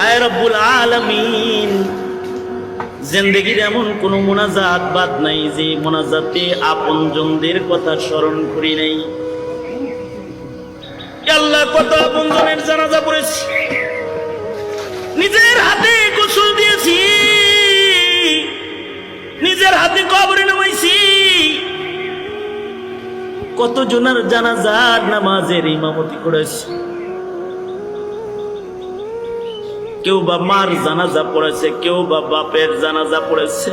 আয় রব্বুল আলামিন, জিন্দেগির এমন কোন মুনাজাত বাদ নাই যে মুনাজাতে আপনজনদের কথা স্মরণ করি নাই। আল্লাহ, কত আপনজনের জানাজা পড়েছি, নিজের হাতে গোসল দিয়েছি, নিজের হাতে কবরে নামাইছি, কত জনের জানাজার নামাজের ইমামতি করেছি। কেউ বা মার জানাজা পড়েছে, কেউ বা বাপের জানাজা পড়েছে।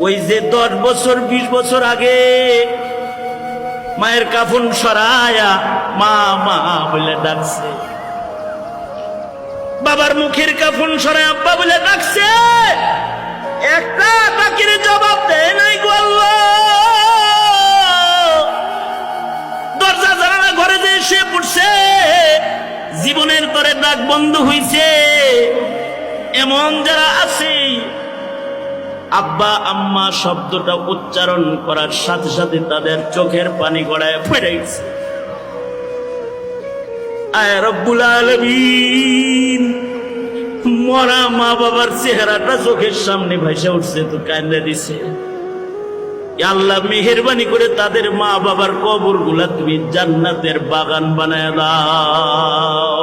ওই যে 10 বছর 20 বছর আগে মায়ের কাফন সরায়া মা মা বলে ডাকছে, বাবার মুখের কাফন সরায় আব্বা বলে ডাকছে, একটা ডাকের জবাব দেয় নাই গো আল্লাহ। দরজা জানালা ঘরে যে সে পড়ছে, জীবনের তরে ডাক বন্ধ হইছে। এমন যারা আছে, আব্বা আম্মা শব্দটা উচ্চারণ করার সাথে সাথে তাদের চোখের পানি গড়ায় পড়ে গেছে। আয় রব্বুল আলামিন, মরা মা বাবার চেহারাটা চোখের সামনে ভাইসা উঠছে, তো কান্দে দিছে। আল্লাহ, মেহেরবানি করে তাদের মা বাবার কবর গুলা তুমি জান্নাতের বাগান বানায় দাও।